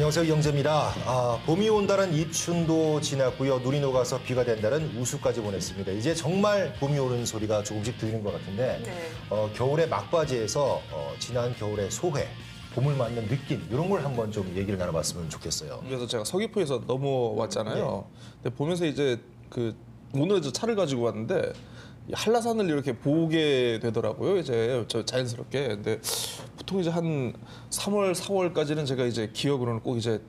안녕하세요, 이영재입니다. 봄이 온다는 입춘도 지났고요. 눈이 녹아서 비가 된다는 우수까지 보냈습니다. 이제 정말 봄이 오는 소리가 조금씩 들리는 것 같은데 겨울의 막바지에서 지난 겨울의 소회, 봄을 맞는 느낌 이런 걸 한번 좀 얘기를 나눠봤으면 좋겠어요. 그래서 제가 서귀포에서 넘어왔잖아요. 근데 보면서 이제 오늘 저 차를 가지고 왔는데 한라산을 이렇게 보게 되더라고요. 이제 저 자연스럽게. 근데 보통 이제 한 3월, 4월까지는 제가 이제 기억으로는 꼭 이제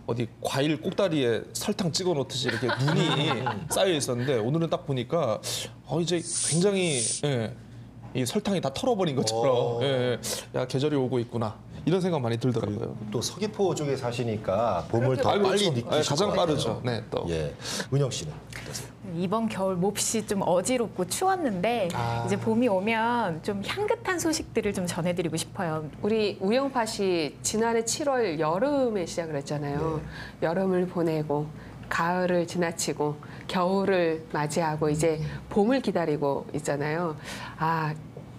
어디 과일 꼭다리에 설탕 찍어 놓듯이 이렇게 눈이 쌓여 있었는데 오늘은 딱 보니까 이제 굉장히 이 설탕이 다 털어버린 것처럼 야 계절이 오고 있구나 이런 생각 많이 들더라고요. 또 서귀포 쪽에 사시니까 봄을 더 빨리 느끼실 가장 것 빠르죠. 같아요. 네, 또. 은영 씨는 어떠세요? 이번 겨울 몹시 좀 어지럽고 추웠는데 이제 봄이 오면 좀 향긋한 소식들을 좀 전해드리고 싶어요. 우리 우영팟이 지난해 7월 여름에 시작을 했잖아요. 여름을 보내고 가을을 지나치고 겨울을 맞이하고 이제 봄을 기다리고 있잖아요.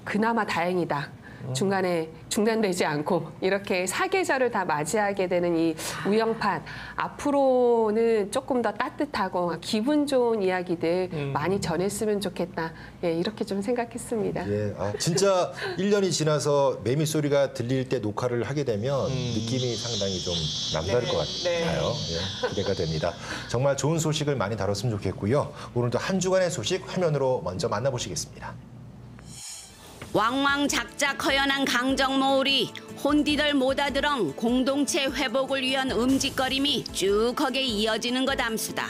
그나마 다행이다. 중간에 중단되지 않고 이렇게 사계절을 다 맞이하게 되는 이 우영팟, 앞으로는 조금 더 따뜻하고 기분 좋은 이야기들 많이 전했으면 좋겠다. 이렇게 좀 생각했습니다. 진짜 1년이 지나서 매미 소리가 들릴 때 녹화를 하게 되면 느낌이 상당히 좀 남다를 것 같아요. 기대가 됩니다. 정말 좋은 소식을 많이 다뤘으면 좋겠고요. 오늘도 한 주간의 소식 화면으로 먼저 만나보시겠습니다. 왕왕 작작 허연한 강정모울이 혼디들 모다드렁 공동체 회복을 위한 움직거림이 쭉하게 이어지는 것 암수다.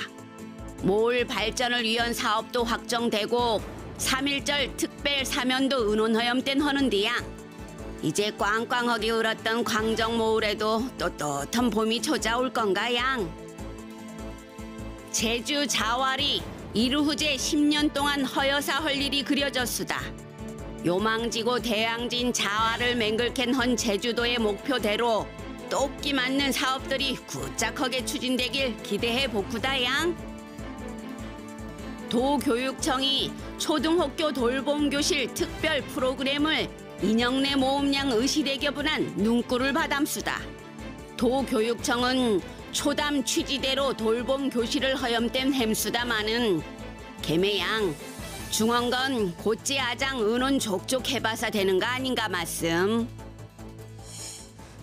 모울 발전을 위한 사업도 확정되고 3.1절 특별 사면도 은혼허염된 허는디야. 이제 꽝꽝하게 울었던 광정모울에도 떳떳한 봄이 찾아올 건가 양. 제주 자활이 이르후제 10년 동안 허여사 할 일이 그려졌수다. 요망지고 대양진 자활을 맹글캔 헌 제주도의 목표대로 똑기 맞는 사업들이 구짝하게 추진되길 기대해 보쿠다 양. 도교육청이 초등학교 돌봄교실 특별 프로그램을 인영내 모음양 의시대교분한 눈꿀을 받암수다. 도교육청은 초담 취지대로 돌봄교실을 허염된 햄수다마는 개매양 중원건 곧지 아장 은혼 족족 해봐서 되는 거 아닌가 말씀.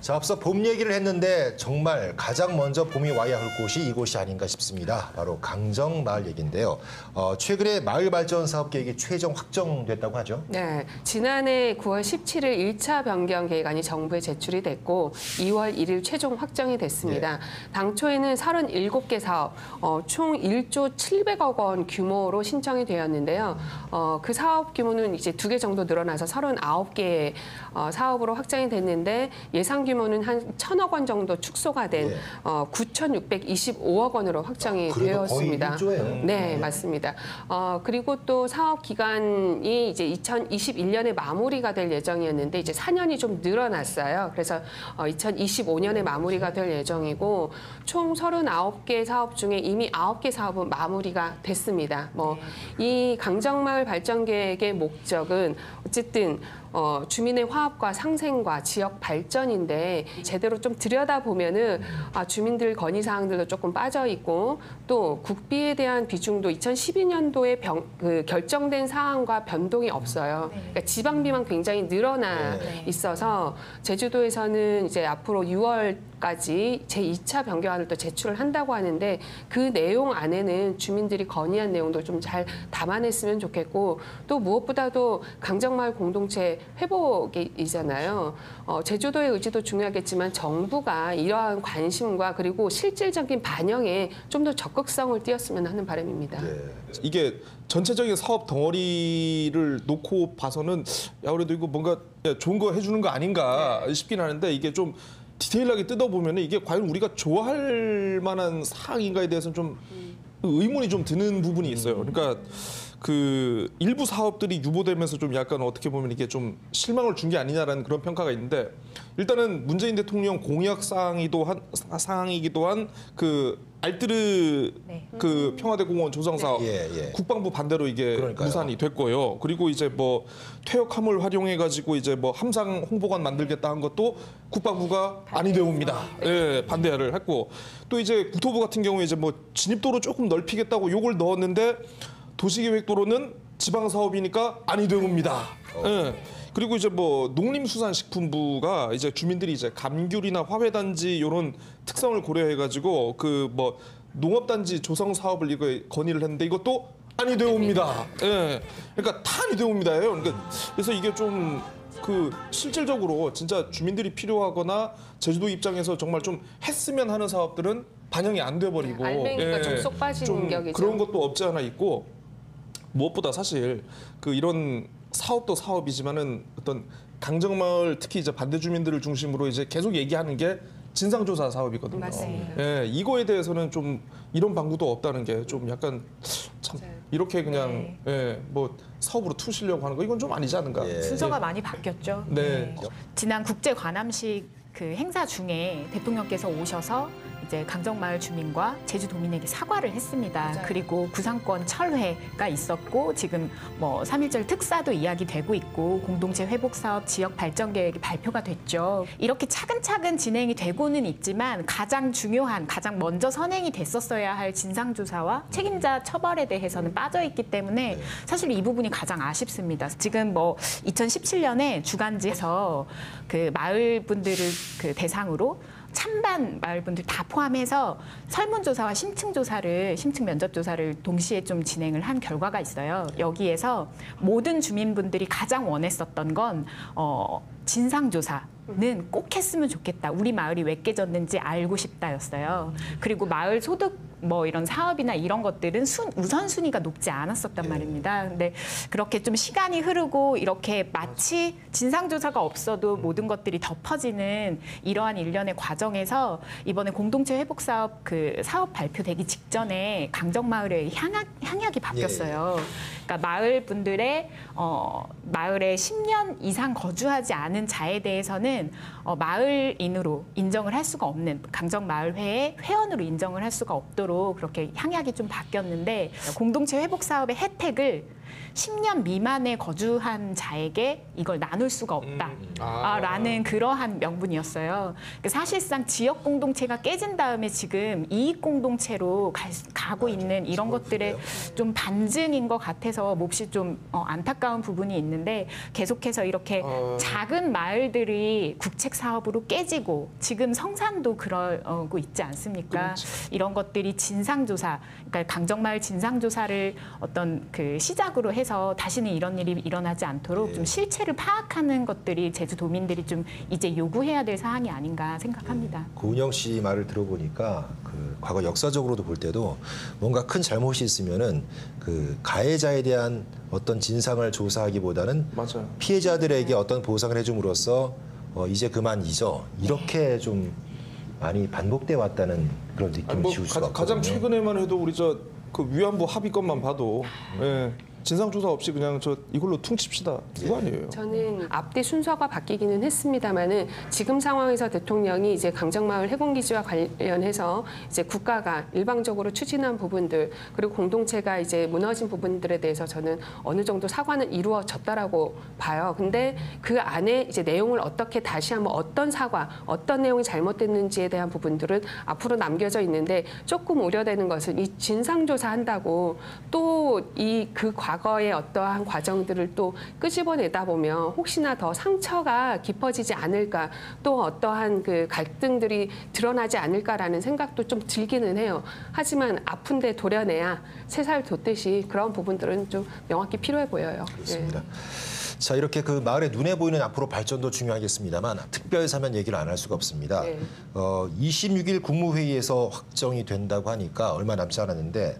자, 앞서 봄 얘기를 했는데 정말 가장 먼저 봄이 와야 할 곳이 이곳이 아닌가 싶습니다. 바로 강정마을 얘기인데요. 최근에 마을 발전 사업 계획이 최종 확정됐다고 하죠? 네, 지난해 9월 17일 1차 변경 계획안이 정부에 제출이 됐고 2월 1일 최종 확정이 됐습니다. 당초에는 37개 사업, 총 1조 700억 원 규모로 신청이 되었는데요. 그 사업 규모는 이제 2개 정도 늘어나서 39개의 사업으로 확정이 됐는데 예상 규모는 한 1,000억 원 정도 축소가 된 9,625억 원으로 확정이 되었습니다. 거의 1조예요. 네, 맞습니다. 그리고 또 사업 기간이 이제 2021년에 마무리가 될 예정이었는데 이제 4년이 좀 늘어났어요. 그래서 2025년에 마무리가 될 예정이고 총 39개 사업 중에 이미 9개 사업은 마무리가 됐습니다. 이 강정마을 발전 계획의 목적은 어쨌든 주민의 화합과 상생과 지역 발전인데 제대로 좀 들여다보면은 주민들 건의 사항들도 조금 빠져 있고 또 국비에 대한 비중도 2012년도에 결정된 사항과 변동이 없어요. 그러니까 지방비만 굉장히 늘어나 있어서 제주도에서는 이제 앞으로 6월까지 제2차 변경안을 또 제출을 한다고 하는데 그 내용 안에는 주민들이 건의한 내용도 좀 잘 담아냈으면 좋겠고 또 무엇보다도 강정마을 공동체 회복이잖아요. 제주도의 의지도 중요하겠지만 정부가 이러한 관심과 그리고 실질적인 반영에 좀 더 적극성을 띄었으면 하는 바람입니다. 이게 전체적인 사업 덩어리를 놓고 봐서는 그래도 이거 뭔가 좋은 거 해주는 거 아닌가 싶긴 하는데 이게 좀 디테일하게 뜯어보면 이게 과연 우리가 좋아할 만한 사항인가에 대해서는 좀 의문이 좀 드는 부분이 있어요. 그러니까 그 일부 사업들이 유보되면서 좀 약간 어떻게 보면 이게 좀 실망을 준 게 아니냐라는 그런 평가가 있는데 일단은 문재인 대통령 공약 사항이기도 한 그 알뜨르 네. 그 평화대 공원 조성 사업 국방부 반대로 이게 그러니까요. 무산이 됐고요. 그리고 이제 뭐 퇴역함을 활용해 가지고 이제 뭐 함상 홍보관 만들겠다 한 것도 국방부가 아니되옵니다. 예, 반대를 했고 또 이제 국토부 같은 경우에 이제 뭐 진입도로 조금 넓히겠다고 요걸 넣었는데 도시계획도로는 지방 사업이니까 아니되옵니다. 예. 그리고 이제 뭐 농림수산식품부가 이제 주민들이 이제 감귤이나 화훼단지 이런 특성을 고려해 가지고 그 뭐 농업단지 조성 사업을 이거 건의를 했는데 이것도 아니되옵니다. 예. 그러니까 다 아니되옵니다예요. 그러니까 그래서 이게 좀 그 실질적으로 진짜 주민들이 필요하거나 제주도 입장에서 정말 좀 했으면 하는 사업들은 반영이 안 돼 버리고 알맹이가 좀 쏙 빠지는 좀 격이죠. 그런 것도 없지 않아 있고 무엇보다 사실 그 이런 사업도 사업이지만은 어떤 강정마을 특히 이제 반대 주민들을 중심으로 이제 계속 얘기하는 게 진상조사 사업이거든요. 맞습니다. 예, 이거에 대해서는 좀 이런 방구도 없다는 게 좀 약간 참 이렇게 그냥 예, 뭐 사업으로 투시려고 하는 거 이건 좀 아니지 않은가. 순서가 많이 바뀌었죠. 네. 지난 국제 관함식 그 행사 중에 대통령께서 오셔서 이제 강정마을 주민과 제주도민에게 사과를 했습니다. 맞아요. 그리고 구상권 철회가 있었고 지금 뭐 3.1절 특사도 이야기되고 있고 공동체 회복 사업 지역 발전 계획이 발표가 됐죠. 이렇게 차근차근 진행이 되고는 있지만 가장 중요한 가장 먼저 선행이 됐었어야 할 진상조사와 책임자 처벌에 대해서는 빠져 있기 때문에 사실 이 부분이 가장 아쉽습니다. 지금 뭐 2017년에 주간지에서 그 마을 분들을 그 대상으로 찬반 마을분들 다 포함해서 설문조사와 심층 면접 조사를 동시에 좀 진행을 한 결과가 있어요. 여기에서 모든 주민분들이 가장 원했었던 건 진상조사는 꼭 했으면 좋겠다. 우리 마을이 왜 깨졌는지 알고 싶다였어요. 그리고 마을 소득 뭐 이런 사업이나 이런 것들은 우선순위가 높지 않았었단 말입니다. 근데 그렇게 좀 시간이 흐르고 이렇게 마치 진상조사가 없어도 모든 것들이 덮어지는 이러한 일련의 과정에서 이번에 공동체 회복 사업 그 사업 발표되기 직전에 강정마을의 향약이 바뀌었어요. 그러니까 마을 분들의 마을에 10년 이상 거주하지 않은 자에 대해서는 마을인으로 인정을 할 수가 없는 강정마을회의 회원으로 인정을 할 수가 없도록 그렇게 향약이 좀 바뀌었는데 공동체 회복 사업의 혜택을 10년 미만에 거주한 자에게 이걸 나눌 수가 없다라는 그러한 명분이었어요. 사실상 지역 공동체가 깨진 다음에 지금 이익 공동체로 가고 있는 이런 것들의 좀 반증인 것 같아서 몹시 좀 안타까운 부분이 있는데 계속해서 이렇게 작은 마을들이 국책 사업으로 깨지고 지금 성산도 그러고 있지 않습니까? 그렇지. 이런 것들이 진상조사, 그러니까 강정마을 진상조사를 어떤 그 시작으로 해서 다시는 이런 일이 일어나지 않도록 좀 실체를 파악하는 것들이 제주도민들이 좀 이제 요구해야 될 사항이 아닌가 생각합니다. 고은영 씨 말을 들어보니까 그 과거 역사적으로도 볼 때도 뭔가 큰 잘못이 있으면은 그 가해자에 대한 어떤 진상을 조사하기보다는 맞아요. 피해자들에게 어떤 보상을 해줌으로써 이제 그만 잊어 이렇게 좀 많이 반복돼 왔다는 그런 느낌을 뭐 지울 수가 없거든요. 가장 최근에만 해도 우리 저 그 위안부 합의건만 봐도 진상조사 없이 그냥 이걸로 퉁칩시다 이거 아니에요. 저는 앞뒤 순서가 바뀌기는 했습니다만은 지금 상황에서 대통령이 이제 강정마을 해군기지와 관련해서 이제 국가가 일방적으로 추진한 부분들 그리고 공동체가 이제 무너진 부분들에 대해서 저는 어느 정도 사과는 이루어졌다라고 봐요. 근데 그 안에 이제 내용을 어떻게 다시 한번 어떤 사과, 어떤 내용이 잘못됐는지에 대한 부분들은 앞으로 남겨져 있는데 조금 우려되는 것은 이 진상조사 한다고 또 그 과거의 어떠한 과정들을 또 끄집어내다 보면 혹시나 더 상처가 깊어지지 않을까 또 어떠한 그 갈등들이 드러나지 않을까라는 생각도 좀 들기는 해요. 하지만 아픈데 도려내야 새살 돋듯이 그런 부분들은 좀 명확히 필요해 보여요. 그렇습니다. 자, 이렇게 그 마을의 눈에 보이는 앞으로 발전도 중요하겠습니다만 특별 사면 얘기를 안 할 수가 없습니다. 네. 26일 국무회의에서 확정이 된다고 하니까 얼마 남지 않았는데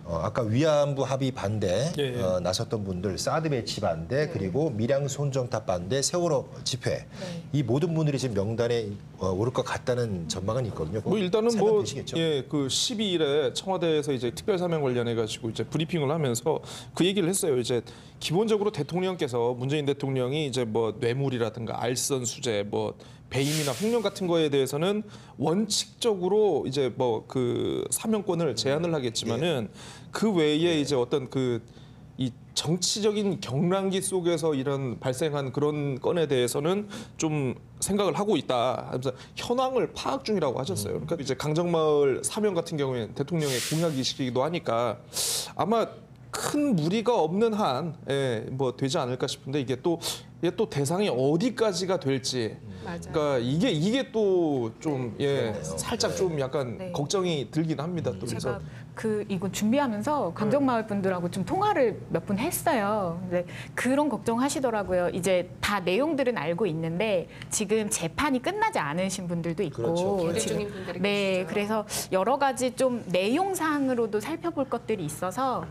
아까 위안부 합의 반대 예, 예. 나섰던 분들 사드 배치 반대 그리고 밀양 손정탑 반대 세월호 집회 이 모든 분들이 지금 명단에 오를 것 같다는 전망은 있거든요. 뭐 일단은 생각 뭐 되시겠죠? 예, 그 12일에 청와대에서 이제 특별 사면 관련해 가지고 이제 브리핑을 하면서 그 얘기를 했어요. 이제 기본적으로 대통령께서 문재인 대통령이 이제 뭐 뇌물이라든가 알선 수재 뭐 배임이나 횡령 같은 거에 대해서는 원칙적으로 이제 뭐 그 사면권을 제한을 하겠지만은 그 외에 이제 어떤 그 이 정치적인 경랑기 속에서 이런 발생한 그런 건에 대해서는 좀 생각을 하고 있다 하면서 현황을 파악 중이라고 하셨어요. 그러니까 이제 강정마을 사면 같은 경우에는 대통령의 공약이시기도 하니까 아마 큰 무리가 없는 한 뭐 되지 않을까 싶은데 이게 또 대상이 어디까지가 될지 맞아요. 그러니까 이게 또 좀 살짝 좀 약간 네. 걱정이 들긴 합니다. 또 그래서 제가 이거 준비하면서 강정마을 분들하고 좀 통화를 몇 분 했어요. 근데 그런 걱정하시더라고요. 이제 다 내용들은 알고 있는데 지금 재판이 끝나지 않으신 분들도 있고 그렇죠. 계류 지금 중인 분들이 네, 계시죠. 그래서 여러 가지 좀 내용상으로도 살펴볼 것들이 있어서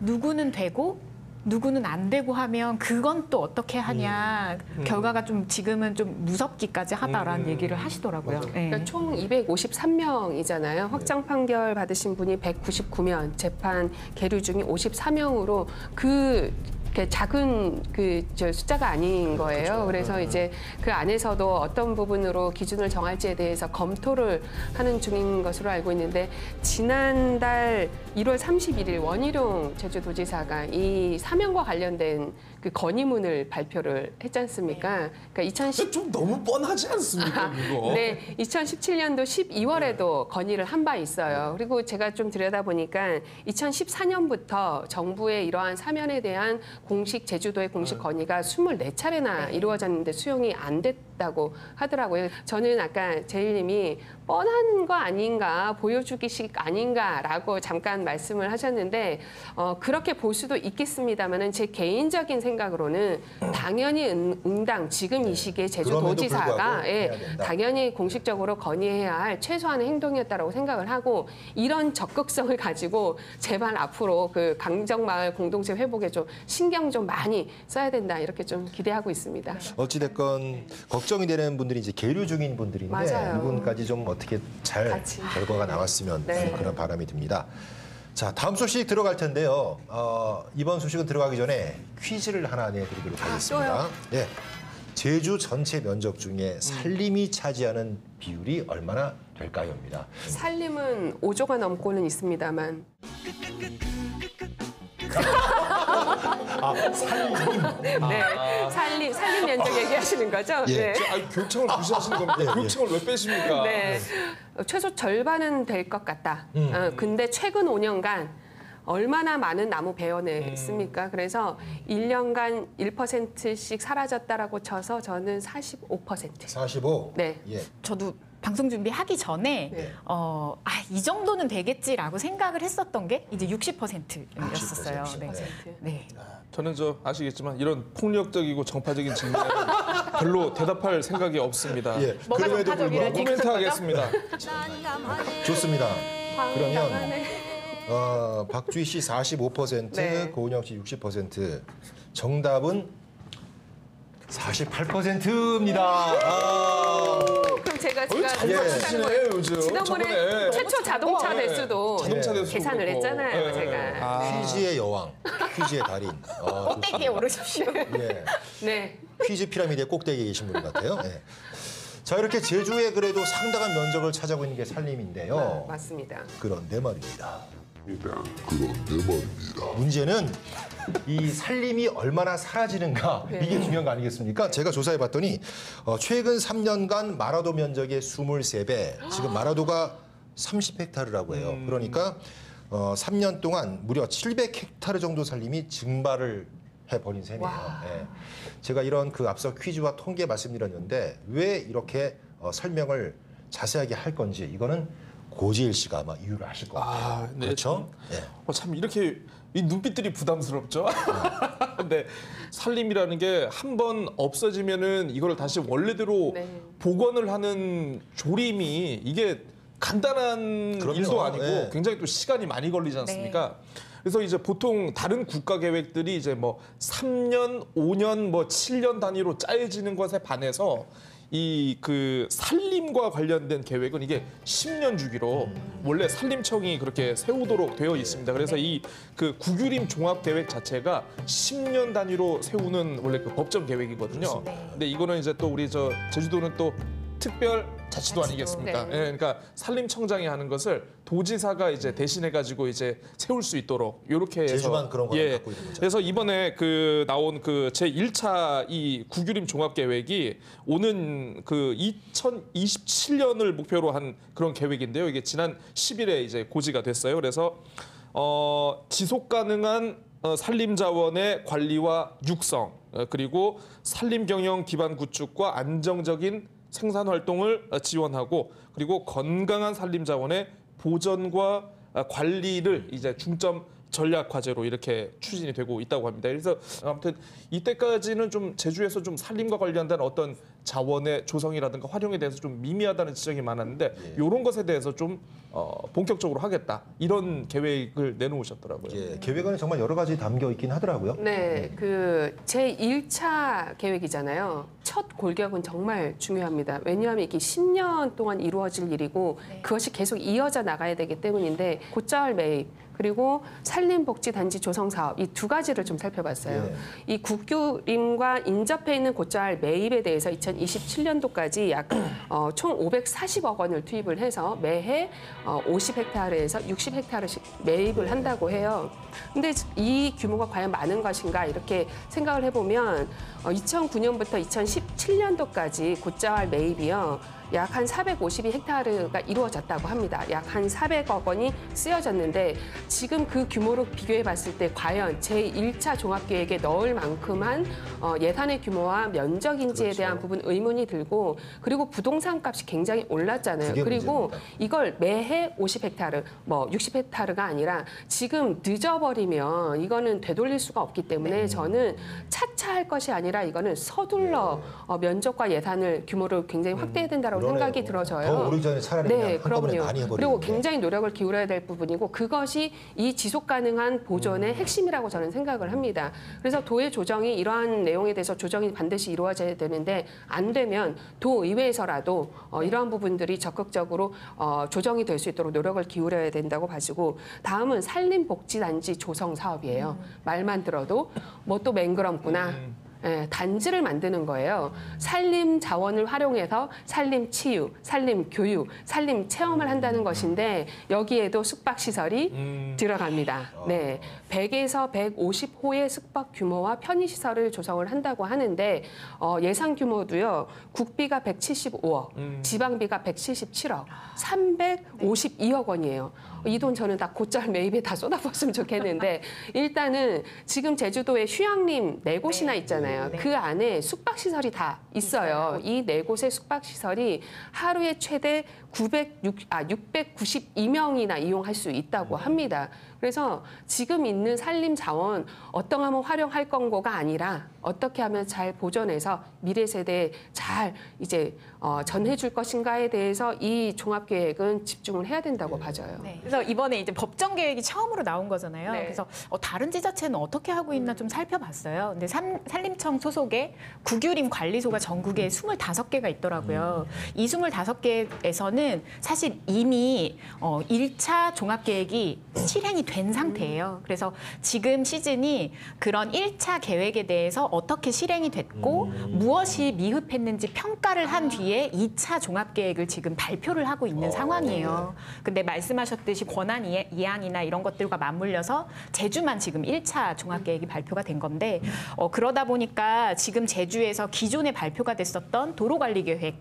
누구는 되고 누구는 안 되고 하면 그건 또 어떻게 하냐 결과가 좀 지금은 좀 무섭기까지 하다라는 얘기를 하시더라고요. 네. 그러니까 총 253명이잖아요. 확정 판결 받으신 분이 199명, 재판 계류 중이 54명으로 그 작은 저 숫자가 아닌 거예요. 그래서 이제 그 안에서도 어떤 부분으로 기준을 정할지에 대해서 검토를 하는 중인 것으로 알고 있는데 지난달 1월 31일 원희룡 제주도지사가 이 사면과 관련된 그 건의문을 발표를 했지 않습니까? 그러니까 2010 좀 너무 뻔하지 않습니까, 이거? 네, 2017년도 12월에도 건의를 한 바 있어요. 그리고 제가 좀 들여다보니까 2014년부터 정부의 이러한 사면에 대한 제주도의 공식 건의가 24차례나 이루어졌는데 수용이 안 됐다고 하더라고요. 저는 아까 제일님이 뻔한 거 아닌가, 보여주기식 아닌가라고 잠깐 말씀을 하셨는데 그렇게 볼 수도 있겠습니다만은 제 개인적인 생각으로는 당연히 응당 지금 이 시기에 제주도지사가 불구하고 해야 된다. 당연히 공식적으로 건의해야 할 최소한의 행동이었다고 생각을 하고 이런 적극성을 가지고 제발 앞으로 그 강정마을 공동체 회복에 좀 신경 좀 많이 써야 된다 이렇게 좀 기대하고 있습니다. 어찌됐건 걱정이 되는 분들이 이제 계류 중인 분들인데 맞아요. 이분까지 좀 어떻게 잘 같이. 결과가 나왔으면 네. 그런 바람이 듭니다. 자, 다음 소식 들어갈 텐데요. 이번 소식은 들어가기 전에 퀴즈를 하나 내드리도록 하겠습니다. 예. 제주 전체 면적 중에 산림이 차지하는 비율이 얼마나 될까요?입니다. 살림은 5조가 넘고는 있습니다만 네, 살림 면적 얘기하시는 거죠? 예. 네. 교청을 무시하시는 겁니다. 교청을 왜 빼십니까? 네. 최소 절반은 될 것 같다. 근데 최근 5년간 얼마나 많은 나무 배연을 했습니까? 그래서 1년간 1%씩 사라졌다라고 쳐서 저는 45%. 45. 네. 예. 저도 방송 준비하기 전에 네. 이 정도는 되겠지라고 생각을 했었던 게 이제 60%였었어요. 60%. 네. 네. 네. 저는 아시겠지만 이런 폭력적이고 정파적인 질문에 별로 대답할 생각이 없습니다. 예. 뭐가 그럼에도 정파적이라는 불구하고 얘기죠? 코멘트 하겠습니다. 좋습니다. 그러면 황당하네. 박주희 씨 45%, 네. 고은영 씨 60%. 정답은 48%입니다. 그럼 제가 잘 맞히시네, 요즘. 지난번에 저번에. 최초 자동차 대수도 자동차 대수 계산을 그렇고. 했잖아요, 예. 제가. 퀴즈의 여왕, 퀴즈의 달인. 꼭대기에 오르십시오. 예. 네. 퀴즈 피라미드의 꼭대기에 계신 분 같아요. 예. 자, 이렇게 제주에 그래도 상당한 면적을 차지하고 있는 게 산림인데요. 맞습니다. 그런데 말입니다. 문제는 이 산림이 얼마나 사라지는가 이게 중요한 거 아니겠습니까? 제가 조사해 봤더니 최근 3년간 마라도 면적의 23배, 지금 마라도가 30헥타르라고 해요. 그러니까 3년 동안 무려 700헥타르 정도 산림이 증발을 해버린 셈이에요. 예. 제가 이런 그 앞서 퀴즈와 통계 말씀드렸는데 왜 이렇게 설명을 자세하게 할 건지 이거는 고지일 씨가 아마 이유를 아실 것 같아요. 네, 그렇죠? 예. 참 이렇게 이 눈빛들이 부담스럽죠. 근데 산림이라는 게 한 번 없어지면은 이걸 다시 원래대로 네. 복원을 하는 조림이 이게 간단한 그럼요. 일도 아니고 네. 굉장히 또 시간이 많이 걸리지 않습니까? 그래서 이제 보통 다른 국가 계획들이 이제 뭐 3년, 5년, 뭐 7년 단위로 짜여지는 것에 반해서 이 그 산림과 관련된 계획은 이게 10년 주기로 원래 산림청이 그렇게 세우도록 되어 있습니다. 그래서 이 그 국유림 종합 계획 자체가 10년 단위로 세우는 원래 그 법정 계획이거든요. 근데 이거는 이제 또 우리 저 제주도는 또 특별 자치도 아니겠습니까? 네. 예, 그러니까 산림청장이 하는 것을 도지사가 이제 대신해 가지고 이제 세울 수 있도록 이렇게 해서 제주만 그런 거를 갖고 있는 거죠. 그래서 이번에 그 나온 그 제 1차 이 국유림 종합 계획이 오는 그 2027년을 목표로 한 그런 계획인데요. 이게 지난 10일에 이제 고지가 됐어요. 그래서 지속 가능한 산림 자원의 관리와 육성 그리고 산림 경영 기반 구축과 안정적인 생산 활동을 지원하고 그리고 건강한 산림 자원의 보전과 관리를 이제 중점 전략 과제로 이렇게 추진이 되고 있다고 합니다. 그래서 아무튼 이때까지는 좀 제주에서 좀 산림과 관련된 어떤 자원의 조성이라든가 활용에 대해서 좀 미미하다는 지적이 많았는데 이런 것에 대해서 좀 본격적으로 하겠다 이런 계획을 내놓으셨더라고요. 예, 계획안에 정말 여러 가지 담겨 있긴 하더라고요. 네, 그 제1차 계획이잖아요. 첫 골격은 정말 중요합니다. 왜냐하면 이게 10년 동안 이루어질 일이고 그것이 계속 이어져 나가야 되기 때문인데 곧잘 매입 그리고 산림복지단지 조성 사업 이 두 가지를 좀 살펴봤어요. 이 국유림과 인접해 있는 곧잘 매입에 대해서 2027년도까지 약 총 540억 원을 투입을 해서 매해 50헥타르에서 60헥타르씩 매입을 한다고 해요. 근데 이 규모가 과연 많은 것인가 이렇게 생각을 해보면 2009년부터 2017년도까지 곧잘 매입이요. 약 한 452헥타르가 이루어졌다고 합니다. 약 한 400억 원이 쓰여졌는데 지금 그 규모로 비교해 봤을 때 과연 제1차 종합계획에 넣을 만큼한 예산의 규모와 면적인지에 그렇죠. 대한 부분 의문이 들고 그리고 부동산 값이 굉장히 올랐잖아요. 그게 그리고 문제입니다. 이걸 매해 50헥타르, 뭐 60헥타르가 아니라 지금 늦어버리면 이거는 되돌릴 수가 없기 때문에 저는 차차 할 것이 아니라 이거는 서둘러 면적과 예산을 규모를 굉장히 확대해야 된다고 그러네요. 생각이 들어져요. 더 오르기 전에 차라리 그냥 한꺼번에 많이 해버리는 그리고 게. 굉장히 노력을 기울여야 될 부분이고 그것이 이 지속 가능한 보존의 핵심이라고 저는 생각을 합니다. 그래서 도의 조정이 이러한 내용에 대해서 조정이 반드시 이루어져야 되는데 안 되면 도의회에서라도 이러한 부분들이 적극적으로 조정이 될 수 있도록 노력을 기울여야 된다고 봐지고 다음은 산림복지단지 조성 사업이에요. 말만 들어도 뭐 또 맹그럼구나. 예, 단지를 만드는 거예요. 산림 자원을 활용해서 산림 치유, 산림 교육, 산림 체험을 한다는 것인데 여기에도 숙박 시설이 들어갑니다. 네, 100에서 150호의 숙박 규모와 편의 시설을 조성을 한다고 하는데 예산 규모도요. 국비가 175억, 지방비가 177억, 352억 원이에요. 이 돈 저는 다 곧잘 매입에 다 쏟아부었으면 좋겠는데 일단은 지금 제주도에 휴양림 4곳이나 있잖아요. 그 안에 숙박시설이 다 있어요. 이 4곳의 숙박시설이 하루에 최대 692명이나 이용할 수 있다고 합니다. 그래서 지금 있는 산림 자원 어떠하면 활용할 건고가 아니라 어떻게 하면 잘 보존해서 미래 세대에 잘 이제 전해줄 것인가에 대해서 이 종합계획은 집중을 해야 된다고 봐져요. 네. 그래서 이번에 이제 법정 계획이 처음으로 나온 거잖아요. 네. 그래서 다른 지자체는 어떻게 하고 있나 좀 살펴봤어요. 근데 산림청 소속의 국유림 관리소가 전국에 25개가 있더라고요. 이 25개에서는 사실 이미 1차 종합계획이 실행이 된 상태예요. 그래서 지금 시즌이 그런 1차 계획에 대해서 어떻게 실행이 됐고 무엇이 미흡했는지 평가를 한 뒤에 2차 종합계획을 지금 발표를 하고 있는 상황이에요. 근데 말씀하셨듯이 권한 이양이나 이런 것들과 맞물려서 제주만 지금 1차 종합계획이 발표가 된 건데 그러다 보니까 지금 제주에서 기존에 발표가 됐었던 도로관리계획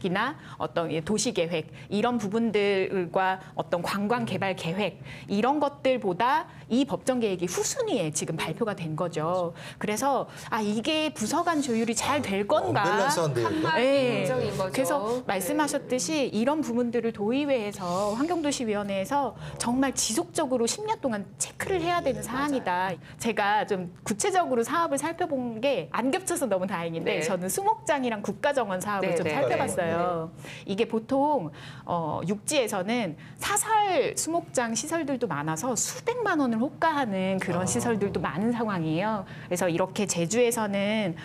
이나 어떤 도시 계획 이런 부분들과 어떤 관광 개발 계획 이런 것들보다 이 법정 계획이 후순위에 지금 발표가 된 거죠. 그래서 이게 부서 간 조율이 잘 될 건가? 언밸런스한데요. 네. 인정인 거죠. 그래서 말씀하셨듯이 이런 부분들을 도의회에서 환경도시위원회에서 정말 지속적으로 10년 동안 체크를 해야 되는 사안이다. 제가 좀 구체적으로 사업을 살펴본 게 안 겹쳐서 너무 다행인데 네. 저는 수목장이랑 국가정원 사업을 네, 좀 네, 살펴봤어요. 이게 보통 육지에서는 사설 수목장 시설들도 많아서 수백만 원을 호가하는 그런 시설들도 많은 상황이에요. 그래서 이렇게 제주에서는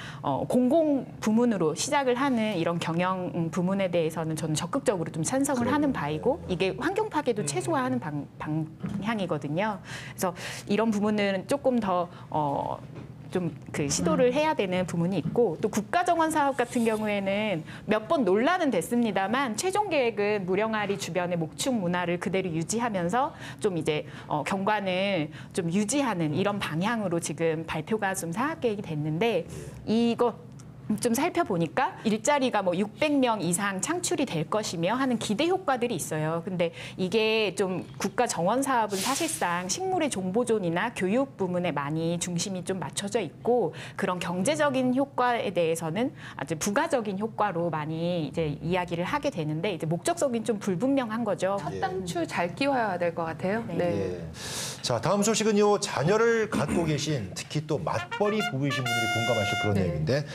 공공 부문으로 시작을 하는 이런 경영 부문에 대해서는 저는 적극적으로 좀 찬성을 하는 바이고 이게 환경 파괴도 최소화하는 방향이거든요. 그래서 이런 부분은 조금 더 좀 그 시도를 해야 되는 부분이 있고 또 국가정원 사업 같은 경우에는 몇 번 논란은 됐습니다만 최종 계획은 무령아리 주변의 목축 문화를 그대로 유지하면서 좀 이제 경관을 좀 유지하는 이런 방향으로 지금 발표가 좀 사업 계획이 됐는데 이거 좀 살펴보니까 일자리가 뭐 600명 이상 창출이 될 것이며 하는 기대 효과들이 있어요. 근데 이게 좀 국가 정원 사업은 사실상 식물의 종보존이나 교육 부문에 많이 중심이 좀 맞춰져 있고 그런 경제적인 효과에 대해서는 아주 부가적인 효과로 많이 이제 이야기를 하게 되는데 이제 목적성이 좀 불분명한 거죠. 첫 단추 잘 끼워야 될 것 같아요. 네. 예. 자, 다음 소식은요. 자녀를 갖고 계신 특히 또 맞벌이 부부이신 분들이 공감하실 그런 내용인데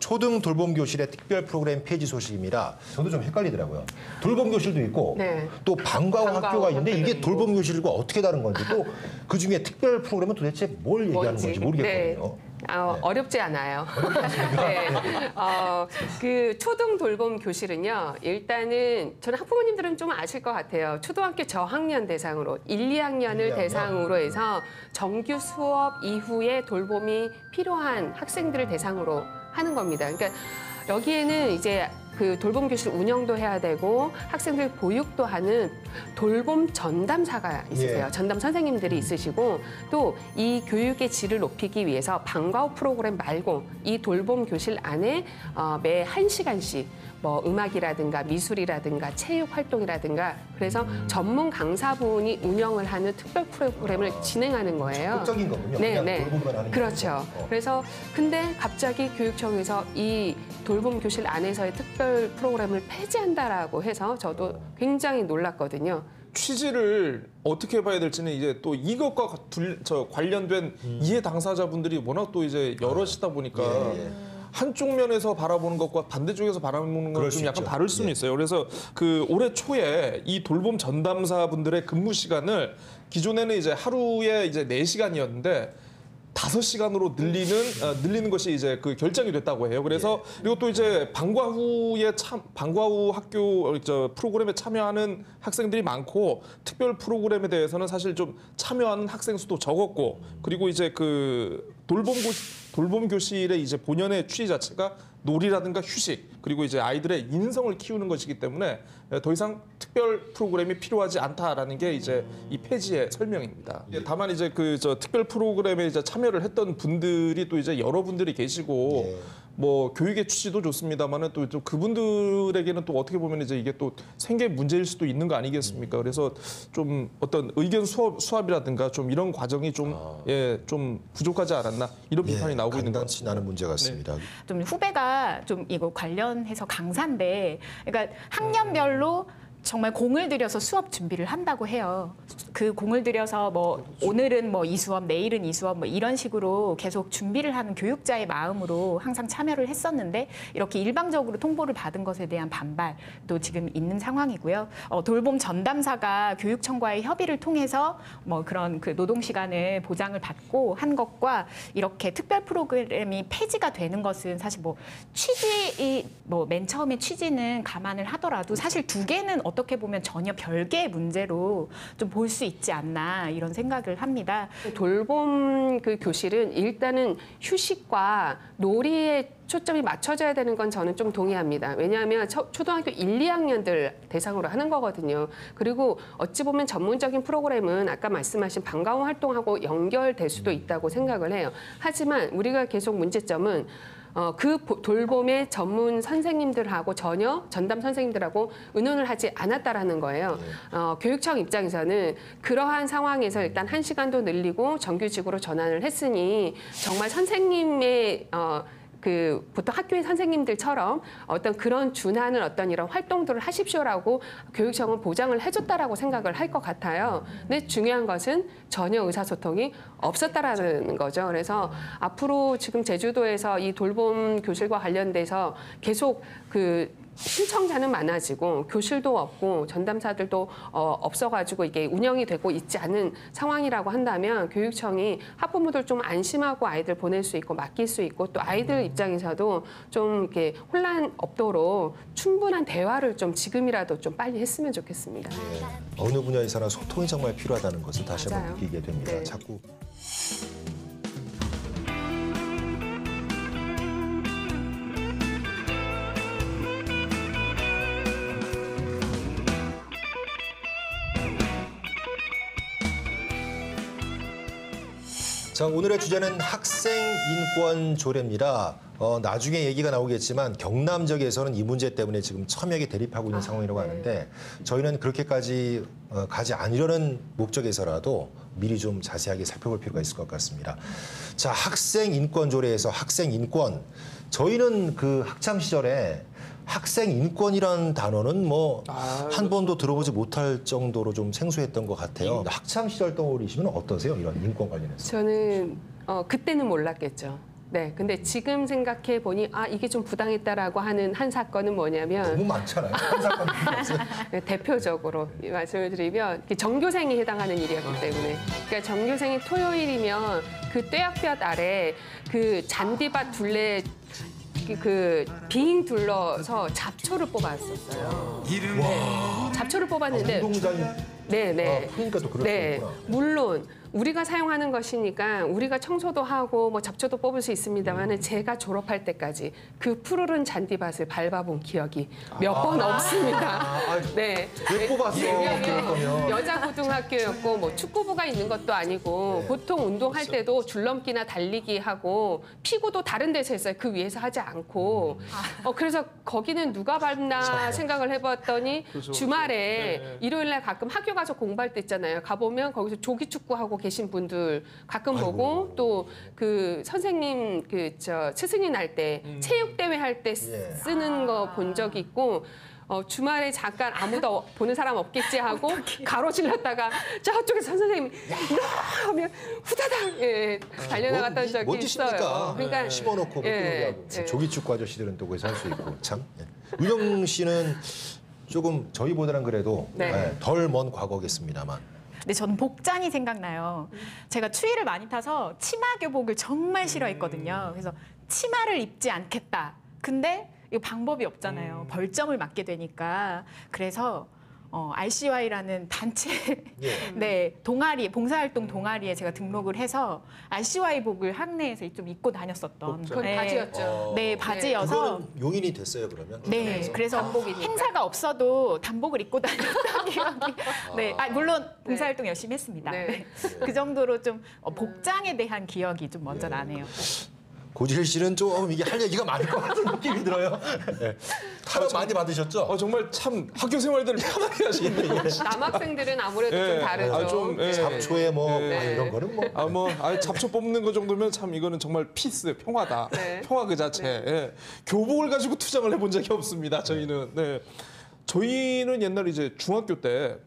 초등 돌봄 교실의 특별 프로그램 폐지 소식입니다. 저도 좀 헷갈리더라고요. 돌봄 교실도 있고 네. 또 방과후 학교가 있는데 이게 학교도 돌봄 교실과 어떻게 다른 건지 또 그중에 특별 프로그램은 도대체 뭘 얘기하는 건지 모르겠거든요. 어렵지 않아요. 네. 그 초등 돌봄 교실은요. 일단은 저는 학부모님들은 좀 아실 것 같아요. 초등학교 저학년 대상으로 1, 2학년을 대상으로 해서 정규 수업 이후에 돌봄이 필요한 학생들을 대상으로 하는 겁니다. 그러니까 여기에는 이제 그 돌봄 교실 운영도 해야 되고 학생들 보육도 하는 돌봄 전담사가 있으세요. 예. 전담 선생님들이 있으시고 또 이 교육의 질을 높이기 위해서 방과후 프로그램 말고 이 돌봄 교실 안에 매 1시간씩 뭐 음악이라든가 미술이라든가 체육 활동이라든가 그래서 전문 강사분이 운영을 하는 특별 프로그램을 진행하는 거예요. 적극적인 거군요. 네, 그냥 네. 돌보기만 하는 게 그렇죠. 아니고. 그래서 근데 갑자기 교육청에서 이 돌봄 교실 안에서의 특별 프로그램을 폐지한다라고 해서 저도 굉장히 놀랐거든요. 취지를 어떻게 봐야 될지는 이제 또 이것과 관련된 이해 당사자분들이 워낙 또 이제 여럿이다 보니까 예. 한쪽 면에서 바라보는 것과 반대쪽에서 바라보는 그럴 건 수 좀 약간 있죠. 다를 수는 예. 있어요. 그래서 그 올해 초에 이 돌봄 전담사분들의 근무 시간을 기존에는 이제 하루에 이제 4시간이었는데 5시간으로 늘리는 것이 이제 그 결정이 됐다고 해요. 그래서 그리고 또 이제 방과후 학교 프로그램에 참여하는 학생들이 많고 특별 프로그램에 대해서는 사실 좀 참여하는 학생 수도 적었고 그리고 이제 그 돌봄 교실의 이제 본연의 취지 자체가 놀이라든가 휴식 그리고 이제 아이들의 인성을 키우는 것이기 때문에 더 이상 특별 프로그램이 필요하지 않다라는 게 이제 이 폐지의 설명입니다. 다만 이제 그 특별 프로그램에 이제 참여를 했던 분들이 또 이제 여러분들이 계시고 뭐 교육의 취지도 좋습니다만은 또 그분들에게는 또 어떻게 보면 이제 이게 또 생계 문제일 수도 있는 거 아니겠습니까? 그래서 좀 어떤 의견 수합이라든가 좀 이런 과정이 좀 좀 부족하지 않았나 이런 비판이 나오고 있는 것 간단치 같습니다. 않은 문제 같습니다. 좀 후배가 좀 이거 관련해서 강사인데, 그러니까 학년별로 정말 공을 들여서 수업 준비를 한다고 해요. 그 공을 들여서 뭐 오늘은 뭐 이 수업, 내일은 이 수업 뭐 이런 식으로 계속 준비를 하는 교육자의 마음으로 항상 참여를 했었는데 이렇게 일방적으로 통보를 받은 것에 대한 반발도 지금 있는 상황이고요. 돌봄 전담사가 교육청과의 협의를 통해서 뭐 그런 그 노동 시간을 보장을 받고 한 것과 이렇게 특별 프로그램이 폐지가 되는 것은 사실 뭐 취지 뭐 맨 처음에 취지는 감안을 하더라도 사실 두 개는 어떻게 보면 전혀 별개의 문제로 좀 볼 수 있지 않나 이런 생각을 합니다. 돌봄 그 교실은 일단은 휴식과 놀이에 초점이 맞춰져야 되는 건 저는 좀 동의합니다. 왜냐하면 초등학교 1, 2학년들 대상으로 하는 거거든요. 그리고 어찌 보면 전문적인 프로그램은 아까 말씀하신 방과후 활동하고 연결될 수도 있다고 생각을 해요. 하지만 우리가 계속 문제점은 돌봄의 전문 선생님들하고 전혀 전담 선생님들하고 의논을 하지 않았다라는 거예요. 교육청 입장에서는 그러한 상황에서 일단 1시간도 늘리고 정규직으로 전환을 했으니 정말 선생님의 보통 학교의 선생님들처럼 어떤 그런 준하는 어떤 이런 활동들을 하십시오라고 교육청은 보장을 해줬다라고 생각을 할 것 같아요. 근데 중요한 것은 전혀 의사소통이 없었다라는 거죠. 그래서 앞으로 지금 제주도에서 이 돌봄 교실과 관련돼서 계속 신청자는 많아지고 교실도 없고 전담사들도 없어가지고 이게 운영이 되고 있지 않은 상황이라고 한다면 교육청이 학부모들 좀 안심하고 아이들 보낼 수 있고 맡길 수 있고 또 아이들 입장에서도 좀 이렇게 혼란 없도록 충분한 대화를 좀 지금이라도 좀 빨리 했으면 좋겠습니다. 어느 분야에서나 소통이 정말 필요하다는 것을 다시 맞아요. 한번 느끼게 됩니다. 네. 자꾸 자, 오늘의 주제는 학생 인권 조례입니다. 나중에 얘기가 나오겠지만 경남 지역에서는 이 문제 때문에 지금 첨예하게 대립하고 있는 상황이라고 하는데 저희는 그렇게까지 가지 않으려는 목적에서라도 미리 좀 자세하게 살펴볼 필요가 있을 것 같습니다. 자, 학생 인권 조례에서 학생 인권. 저희는 그 학창 시절에 학생 인권이라는 단어는 뭐 한 번도 들어보지 못할 정도로 좀 생소했던 것 같아요. 학창 시절 떠올리시면 어떠세요? 이런 인권 관련해서. 저는 그때는 몰랐겠죠. 네, 근데 지금 생각해 보니 이게 좀 부당했다라고 하는 한 사건은 뭐냐면 너무 많잖아요. 한 사건이 없어요. 네, 대표적으로 말씀을 드리면 정교생이 해당하는 일이었기 때문에 그러니까 정교생이 토요일이면 그 떼약볕 아래 그 잔디밭 둘레 빙 둘러서 잡초를 뽑았었어요. 네, 잡초를 뽑았는데 운동장이 네네. 그러니까 또 그럴 네, 수 있구나. 물론 우리가 사용하는 것이니까 우리가 청소도 하고 뭐 잡초도 뽑을 수 있습니다만은 제가 졸업할 때까지 그 푸르른 잔디밭을 밟아본 기억이 몇 번 없습니다. 네. 왜 뽑았어? 그럴 거면. 여자 고등학교였고 뭐 축구부가 있는 것도 아니고 네. 보통 운동할 때도 줄넘기나 달리기 하고 피구도 다른 데서 했어요. 그 위에서 하지 않고 그래서 거기는 누가 밟나 생각을 해봤더니 주말에 네. 일요일날 가끔 학교 가서 공부할 때 있잖아요. 가보면 거기서 조기 축구하고 계신 분들 가끔 보고 또 그 선생님 스승이 날 때 체육 대회 할 때 쓰는 거 본 적이 있고 주말에 잠깐 아무도 보는 사람 없겠지 하고 가로질렀다가 저쪽에서 선생님이 야 하면 후다닥 달려나갔던 적이 멋지십니까? 있어요. 그러니까 심어놓고 하고 조기 축구 아저씨들은 또 거기서 할 수 있고 참. 은영 씨는 조금 저희보다는 그래도 덜 먼 과거겠습니다만. 근데 저는 복장이 생각나요. 제가 추위를 많이 타서 치마 교복을 정말 싫어했거든요. 그래서 치마를 입지 않겠다. 근데 이거 방법이 없잖아요. 벌점을 맞게 되니까. 그래서 RCY라는 단체 네, 동아리, 봉사활동 동아리에 제가 등록을 해서 RCY복을 학내에서 좀 입고 다녔었던. 그건 바지였죠. 네, 바지여서. 그거는 용인이 됐어요, 그러면? 네, 그래서 행사가 없어도 단복을 입고 다녔던 기억이. 네, 물론 봉사활동 열심히 했습니다. 네. 네. 그 정도로 좀 복장에 대한 기억이 좀 먼저 나네요. 고지일 씨는 좀 이게 할 얘기가 많을 것 같은 느낌이 들어요. 네. 타로 많이 받으셨죠? 정말 참 학교 생활들을 편하게 하시네요. 남학생들은 아무래도 좀 다르죠. 잡초에 이런 거는 잡초 뽑는 거 정도면 참 이거는 정말 피스, 평화다. 네. 평화 그 자체. 예. 교복을 가지고 투정을 해본 적이 없습니다. 저희는. 네. 저희는 옛날에 이제 중학교 때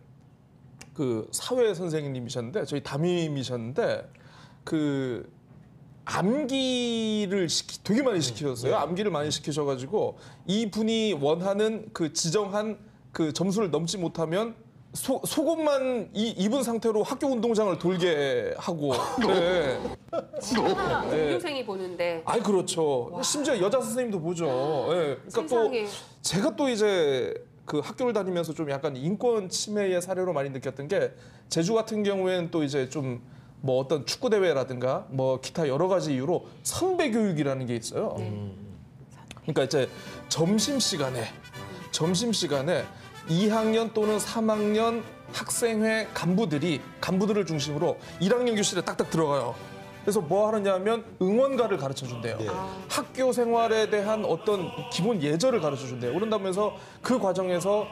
그 사회 선생님이셨는데 저희 담임이셨는데 그 암기를 되게 많이 시키셨어요. 암기를 많이 시키셔가지고 이 분이 원하는 그 지정한 그 점수를 넘지 못하면 속옷만 입은 상태로 학교 운동장을 돌게 하고. 네. 중교생이 보는데. 그렇죠. 심지어 여자 선생님도 보죠. 네. 그러니까 세상에. 또 제가 또 이제 그 학교를 다니면서 좀 약간 인권 침해의 사례로 많이 느꼈던 게 제주 같은 경우에는 또 이제 좀 뭐 어떤 축구 대회라든가 뭐 기타 여러 가지 이유로 선배 교육이라는 게 있어요. 그러니까 이제 점심 시간에 2학년 또는 3학년 학생회 간부들을 중심으로 1학년 교실에 딱딱 들어가요. 그래서 뭐 하느냐면 응원가를 가르쳐 준대요. 학교 생활에 대한 어떤 기본 예절을 가르쳐 준대요. 그런다면서 그 과정에서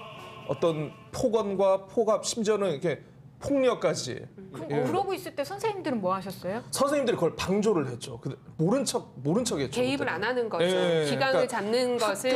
어떤 폭언과 폭압, 심지어는 이렇게 폭력까지. 예. 그러고 있을 때 선생님들은 뭐 하셨어요? 선생님들이 그걸 방조를 했죠. 모른 척했죠. 개입을 안 하는 거죠. 예, 기강을 그러니까 잡는 것을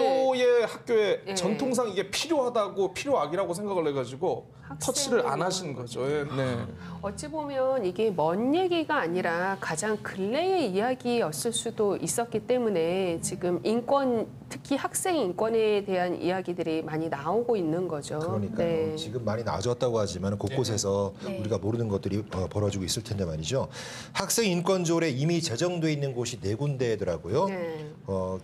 학교에 예. 전통상 이게 필요하다고 필요악이라고 생각을 해가지고 터치를 안 하신 거죠. 예. 네. 어찌 보면 이게 먼 얘기가 아니라 가장 근래의 이야기였을 수도 있었기 때문에 지금 인권, 특히 학생 인권에 대한 이야기들이 많이 나오고 있는 거죠. 그러니까요. 네. 지금 많이 나아졌다고 하지만 곳곳에서 우리가 모르는 것들이 벌어지고 있을 텐데 말이죠. 학생 인권조례 이미 제정돼 있는 곳이 4군데더라고요. 네.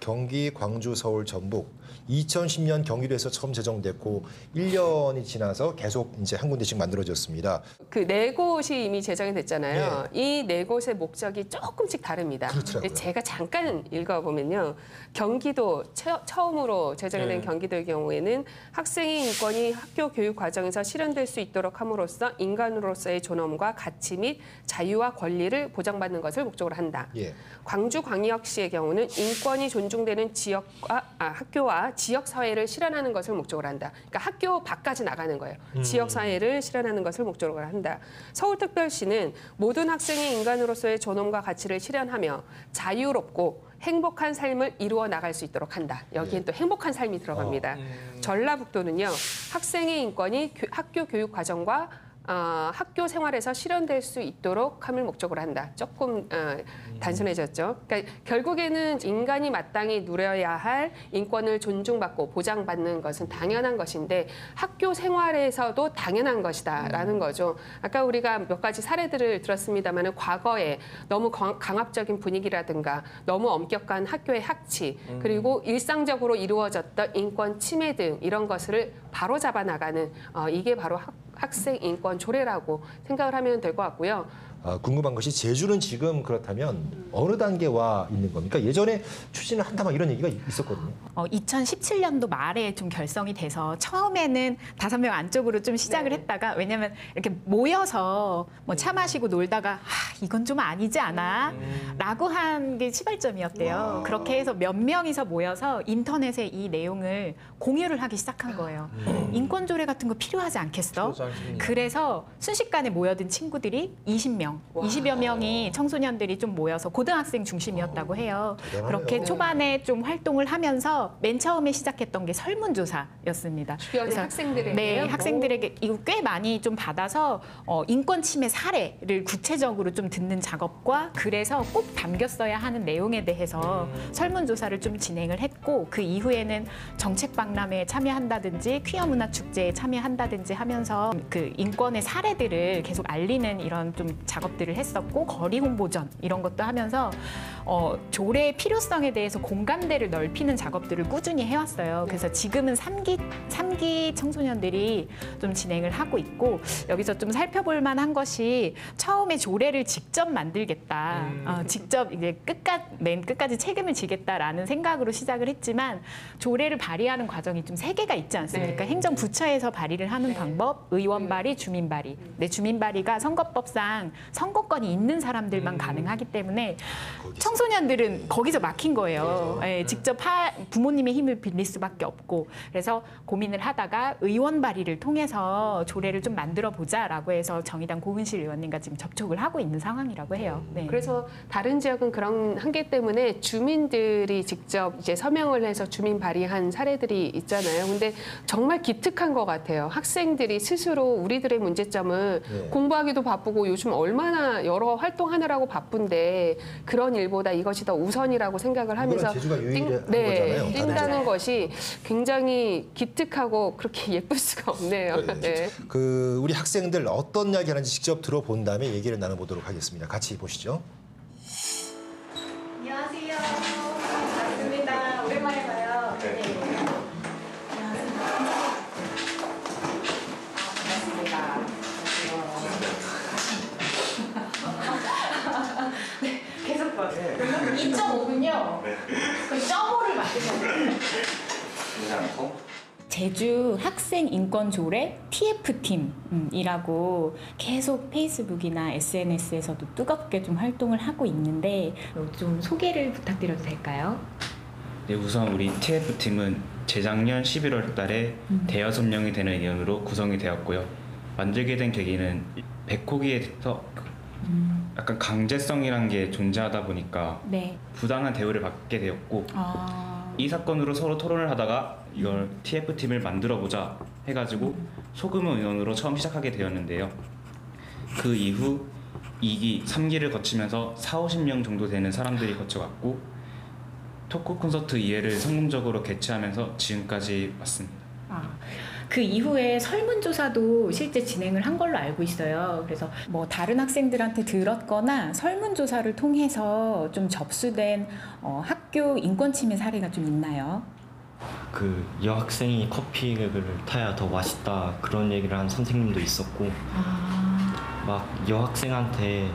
경기, 광주, 서울, 전북. 2010년 경기도에서 처음 제정됐고 1년이 지나서 계속 이제 한 군데씩 만들어졌습니다. 그 4곳이 이미 제정이 됐잖아요. 이 4곳의 목적이 조금씩 다릅니다. 그렇더라고요. 근데 제가 잠깐 읽어보면요. 경기도 처음으로 제정이 된 경기도의 경우에는 학생의 인권이 학교 교육 과정에서 실현될 수 있도록 함으로써 인간으로서의 존엄과 가치 및 자유와 권리를 보장받는 것을 목적으로 한다. 예. 광주광역시의 경우는 인권이 존중되는 학교와 지역 사회를 실현하는 것을 목적으로 한다. 그러니까 학교 밖까지 나가는 거예요. 지역 사회를 실현하는 것을 목적으로 한다. 서울특별시는 모든 학생의 인간으로서의 존엄과 가치를 실현하며 자유롭고 행복한 삶을 이루어 나갈 수 있도록 한다. 여기엔 또 행복한 삶이 들어갑니다. 전라북도는요. 학생의 인권이 학교 교육 과정과 학교 생활에서 실현될 수 있도록 함을 목적으로 한다. 조금 단순해졌죠. 그러니까 결국에는 인간이 마땅히 누려야 할 인권을 존중받고 보장받는 것은 당연한 것인데 학교 생활에서도 당연한 것이다라는 거죠. 아까 우리가 몇 가지 사례들을 들었습니다만 과거에 너무 강압적인 분위기라든가 너무 엄격한 학교의 학치 그리고 일상적으로 이루어졌던 인권 침해 등 이런 것을 바로잡아 나가는 이게 바로 학생 인권 조례라고 생각을 하면 될 것 같고요. 궁금한 것이 제주는 지금 그렇다면 어느 단계에 와 있는 겁니까? 예전에 추진을 한다 막 이런 얘기가 있었거든요. 2017년도 말에 좀 결성이 돼서 처음에는 5명 안쪽으로 좀 시작을 했다가 왜냐면 이렇게 모여서 뭐 차 마시고 놀다가 이건 좀 아니지 않아? 라고 한 게 시발점이었대요. 그렇게 해서 몇 명이서 모여서 인터넷에 이 내용을 공유를 하기 시작한 거예요. 인권조례 같은 거 필요하지 않겠어? 그래서 순식간에 모여든 친구들이 20명. 20여 명이 청소년들이 좀 모여서 고등학생 중심이었다고 해요. 대단하네요. 그렇게 초반에 좀 활동을 하면서 맨 처음에 시작했던 게 설문조사였습니다. 주변의 학생들에게 네, 학생들에게 이거 꽤 많이 좀 받아서 인권 침해 사례를 구체적으로 좀 듣는 작업과 그래서 꼭 담겼어야 하는 내용에 대해서 설문조사를 좀 진행을 했고 그 이후에는 정책 박람회에 참여한다든지 퀴어 문화 축제에 참여한다든지 하면서 그 인권의 사례들을 계속 알리는 이런 좀 작업들을 했었고 거리 홍보전 이런 것도 하면서 조례의 필요성에 대해서 공감대를 넓히는 작업들을 꾸준히 해왔어요. 그래서 지금은 3기 청소년들이 좀 진행을 하고 있고 여기서 좀 살펴볼 만한 것이 처음에 조례를 직접 만들겠다. 직접 이제 맨 끝까지 책임을 지겠다라는 생각으로 시작을 했지만 조례를 발의하는 과정이 좀 3개가 있지 않습니까? 네. 행정부처에서 발의를 하는 방법, 의원 발의, 주민 발의. 네, 주민 발의가 선거법상 선거권이 있는 사람들만 가능하기 때문에 청소년들은 거기서 막힌 거예요. 네, 직접 부모님의 힘을 빌릴 수밖에 없고 그래서 고민을 하다가 의원 발의를 통해서 조례를 좀 만들어 보자라고 해서 정의당 고은실 의원님과 지금 접촉을 하고 있는 상황이라고 해요. 네. 그래서 다른 지역은 그런 한계 때문에 주민들이 직접 이제 서명을 해서 주민 발의한 사례들이 있잖아요. 근데 정말 기특한 것 같아요. 학생들이 스스로 우리들의 문제점을 공부하기도 바쁘고 요즘 얼마나 여러 활동하느라고 바쁜데 그런 일보다 이것이 더 우선이라고 생각을 하면서 제주가 유일한 거잖아요. 뛴다는 것이 굉장히 기특하고 그렇게 예쁠 수가 없네요. 네. 우리 학생들 어떤 이야기 하는지 직접 들어본 다음에 얘기를 나눠보도록 하겠습니다. 같이 보시죠. 안녕하세요. 반갑습니다. 오랜만에 봐요. 네. 반갑습니다. 네, 계속 봐. 2.5분요. 그 점호를 만드셔야 돼요. 제주 학생 인권 조례 TF팀이라고 계속 페이스북이나 SNS에서도 뜨겁게 좀 활동을 하고 있는데 좀 소개를 부탁드려도 될까요? 네, 우선 우리 TF팀은 재작년 11월 달에 대여섯 명이 되는 인원으로 구성이 되었고요. 만들게 된 계기는 백호기에 대해서 약간 강제성이란 게 존재하다 보니까 네. 부당한 대우를 받게 되었고 이 사건으로 서로 토론을 하다가 이걸 TF팀을 만들어보자 해가지고 소규모 인원으로 처음 시작하게 되었는데요. 그 이후 2기, 3기를 거치면서 40~50명 정도 되는 사람들이 거쳐갔고 토크 콘서트 2회를 성공적으로 개최하면서 지금까지 왔습니다. 그 이후에 설문조사도 실제 진행을 한 걸로 알고 있어요. 그래서 뭐 다른 학생들한테 들었거나 설문조사를 통해서 좀 접수된 학교 인권 침해 사례가 좀 있나요? 그 여학생이 커피를 타야 더 맛있다 그런 얘기를 한 선생님도 있었고 막 여학생한테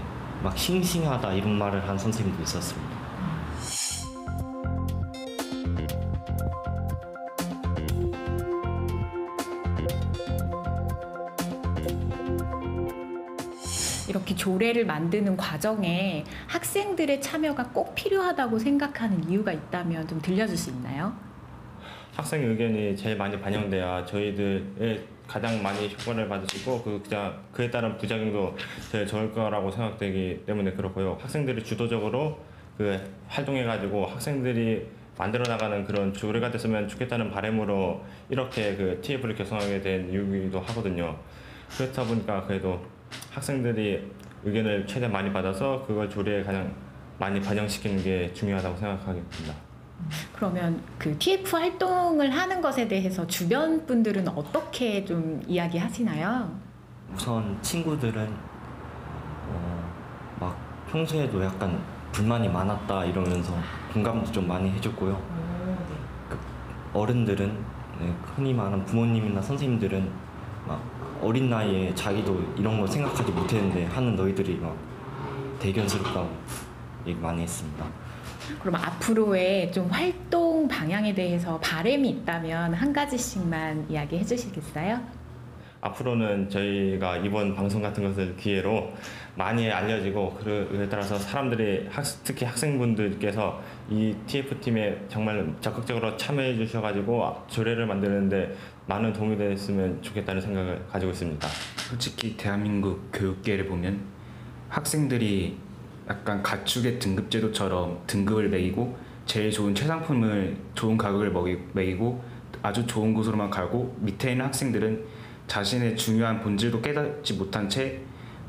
막 싱싱하다 이런 말을 한 선생님도 있었습니다. 이렇게 조례를 만드는 과정에 학생들의 참여가 꼭 필요하다고 생각하는 이유가 있다면 좀 들려줄 수 있나요? 학생 의견이 제일 많이 반영돼야 저희들의 가장 많이 효과를 받으시고 그에 따른 부작용도 제일 적을 거라고 생각되기 때문에 그렇고요. 학생들이 주도적으로 그 활동해가지고 학생들이 만들어 나가는 그런 조례가 됐으면 좋겠다는 바람으로 이렇게 그 TF를 결성하게 된 이유이기도 하거든요. 그렇다 보니까 그래도 학생들이 의견을 최대한 많이 받아서 그걸 조례에 가장 많이 반영시키는 게 중요하다고 생각하겠습니다. 그러면 그 TF 활동을 하는 것에 대해서 주변 분들은 어떻게 좀 이야기하시나요? 우선 친구들은 막 평소에도 약간 불만이 많았다 이러면서 공감도 좀 많이 해줬고요. 그 어른들은 흔히 말하는 부모님이나 선생님들은 막 어린 나이에 자기도 이런 걸 생각하지 못했는데 하는 너희들이 막 대견스럽다고 얘기 많이 했습니다. 그럼 앞으로의 좀 활동 방향에 대해서 바람이 있다면 한 가지씩만 이야기해 주시겠어요? 앞으로는 저희가 이번 방송 같은 것을 기회로 많이 알려지고 그에 따라서 사람들이 특히 학생분들께서 이 TF팀에 정말 적극적으로 참여해 주셔가지고 조례를 만드는데 많은 도움이 됐으면 좋겠다는 생각을 가지고 있습니다. 솔직히 대한민국 교육계를 보면 학생들이 약간 가축의 등급제도처럼 등급을 매기고 제일 좋은 최상품을 좋은 가격을 매기고 아주 좋은 곳으로만 가고 밑에 있는 학생들은 자신의 중요한 본질도 깨닫지 못한 채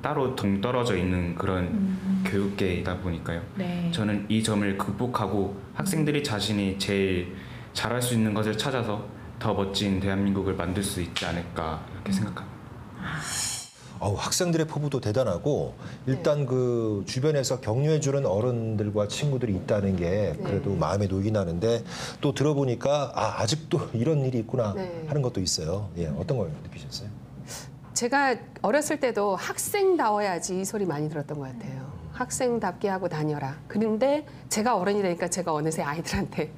따로 동떨어져 있는 그런 교육계이다 보니까요. 네. 저는 이 점을 극복하고 학생들이 자신이 제일 잘할 수 있는 것을 찾아서 더 멋진 대한민국을 만들 수 있지 않을까 이렇게 생각합니다. 학생들의 포부도 대단하고 일단 그 주변에서 격려해주는 어른들과 친구들이 있다는 게 그래도 마음에 녹이 나는데 또 들어보니까 아직도 이런 일이 있구나 하는 것도 있어요. 예, 어떤 걸 느끼셨어요? 제가 어렸을 때도 학생다워야지 이 소리 많이 들었던 것 같아요. 학생답게 하고 다녀라. 그런데 제가 어른이 되니까 제가 어느새 아이들한테